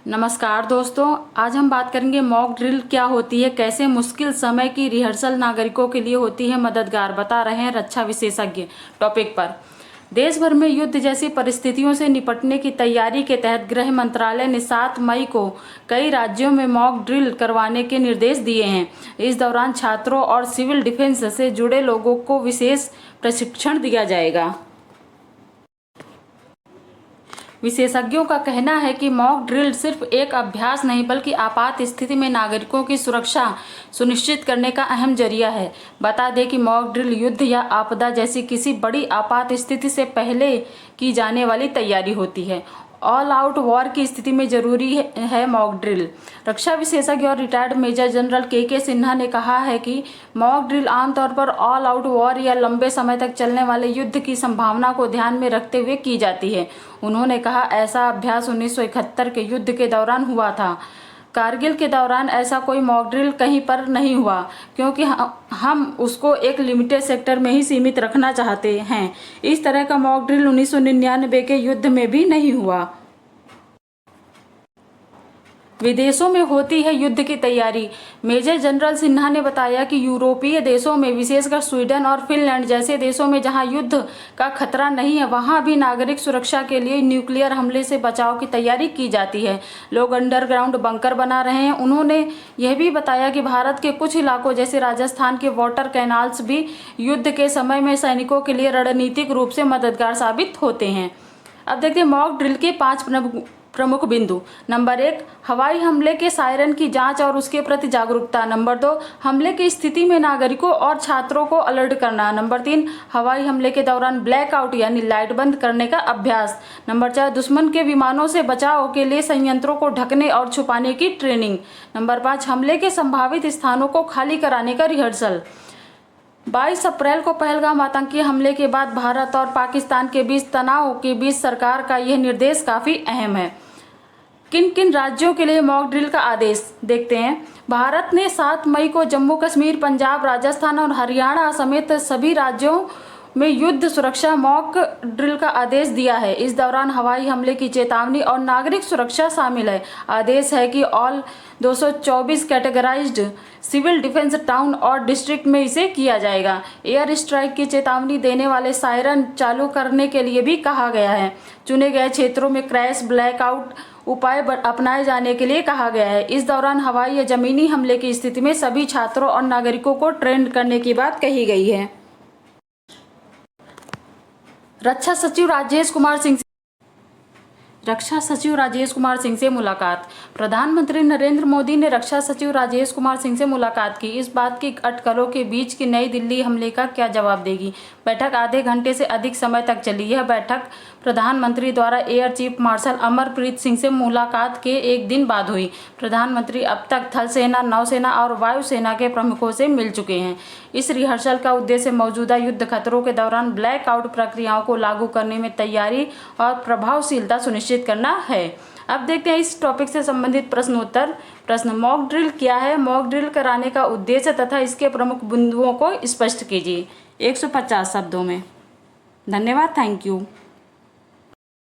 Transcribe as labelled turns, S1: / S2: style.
S1: नमस्कार दोस्तों, आज हम बात करेंगे मॉक ड्रिल क्या होती है, कैसे मुश्किल समय की रिहर्सल नागरिकों के लिए होती है मददगार, बता रहे हैं रक्षा विशेषज्ञ। टॉपिक पर देश भर में युद्ध जैसी परिस्थितियों से निपटने की तैयारी के तहत गृह मंत्रालय ने 7 मई को कई राज्यों में मॉक ड्रिल करवाने के निर्देश दिए हैं। इस दौरान छात्रों और सिविल डिफेंस से जुड़े लोगों को विशेष प्रशिक्षण दिया जाएगा। विशेषज्ञों का कहना है कि मॉक ड्रिल सिर्फ एक अभ्यास नहीं बल्कि आपात स्थिति में नागरिकों की सुरक्षा सुनिश्चित करने का अहम जरिया है। बता दें कि मॉक ड्रिल युद्ध या आपदा जैसी किसी बड़ी आपात स्थिति से पहले की जाने वाली तैयारी होती है। ऑल आउट वॉर की स्थिति में जरूरी है मॉक ड्रिल। रक्षा विशेषज्ञ और रिटायर्ड मेजर जनरल के सिन्हा ने कहा है कि मॉक ड्रिल आमतौर पर ऑल आउट वॉर या लंबे समय तक चलने वाले युद्ध की संभावना को ध्यान में रखते हुए की जाती है। उन्होंने कहा, ऐसा अभ्यास 1971 के युद्ध के दौरान हुआ था। कारगिल के दौरान ऐसा कोई मॉक ड्रिल कहीं पर नहीं हुआ क्योंकि हम उसको एक लिमिटेड सेक्टर में ही सीमित रखना चाहते हैं। इस तरह का मॉक ड्रिल 1999 के युद्ध में भी नहीं हुआ। विदेशों में होती है युद्ध की तैयारी। मेजर जनरल सिन्हा ने बताया कि यूरोपीय देशों में, विशेषकर स्वीडन और फिनलैंड जैसे देशों में जहां युद्ध का खतरा नहीं है, वहां भी नागरिक सुरक्षा के लिए न्यूक्लियर हमले से बचाव की तैयारी की जाती है। लोग अंडरग्राउंड बंकर बना रहे हैं। उन्होंने यह भी बताया कि भारत के कुछ इलाकों जैसे राजस्थान के वाटर कैनाल्स भी युद्ध के समय में सैनिकों के लिए रणनीतिक रूप से मददगार साबित होते हैं। अब देखते हैं मॉक ड्रिल के 5 प्रमुख बिंदु। नंबर 1, हवाई हमले के सायरन की जांच और उसके प्रति जागरूकता। नंबर 2, हमले की स्थिति में नागरिकों और छात्रों को अलर्ट करना। नंबर 3, हवाई हमले के दौरान ब्लैकआउट यानी लाइट बंद करने का अभ्यास। नंबर 4, दुश्मन के विमानों से बचाव के लिए संयंत्रों को ढकने और छुपाने की ट्रेनिंग। नंबर 5, हमले के संभावित स्थानों को खाली कराने का रिहर्सल। 22 अप्रैल को पहलगाम आतंकी हमले के बाद भारत और पाकिस्तान के बीच तनाव के बीच सरकार का यह निर्देश काफी अहम है। किन किन राज्यों के लिए मॉक ड्रिल का आदेश देखते हैं। भारत ने 7 मई को जम्मू कश्मीर, पंजाब, राजस्थान और हरियाणा समेत सभी राज्यों में युद्ध सुरक्षा मॉक ड्रिल का आदेश दिया है। इस दौरान हवाई हमले की चेतावनी और नागरिक सुरक्षा शामिल है। आदेश है कि all 224 categorized civil defence town और डिस्ट्रिक्ट में इसे किया जाएगा। एयर स्ट्राइक की चेतावनी देने वाले सायरन चालू करने के लिए भी कहा गया है। चुने गए क्षेत्रों में क्रैश ब्लैकआउट उपाय अपनाए जाने के लिए कहा गया है। इस दौरान हवाई या जमीनी हमले की स्थिति में सभी छात्रों और नागरिकों को ट्रेन करने की बात कही गई है। रक्षा सचिव राजेश कुमार सिंह से मुलाकात। प्रधानमंत्री नरेंद्र मोदी ने रक्षा सचिव राजेश कुमार सिंह से मुलाकात की। इस बात की अटकलों के बीच कि नई दिल्ली हमले का क्या जवाब देगी। बैठक आधे घंटे से अधिक समय तक चली। यह बैठक प्रधानमंत्री द्वारा air chief marshal Amarpreet Singh से मुलाकात के एक दिन बाद हुई। प्रधानमंत्री अब तक थल सेना, नौसेना और वायुसेना के प्रमुखों से मिल चुके हैं। इस रिहर्सल का उद्देश्य मौजूदा युद्ध खतरों के दौरान ब्लैकआउट प्रक्रियाओं को लागू करने में तैयारी और प्रभावशीलता सुनिश्चित करना है। अब देखते हैं इस टॉपिक से संबंधित प्रश्नोत्तर। प्रश्न, मॉक ड्रिल क्या है? मॉक ड्रिल कराने का उद्देश्य तथा इसके प्रमुख बिंदुओं को स्पष्ट कीजिए 150 शब्दों में। धन्यवाद। Thank you.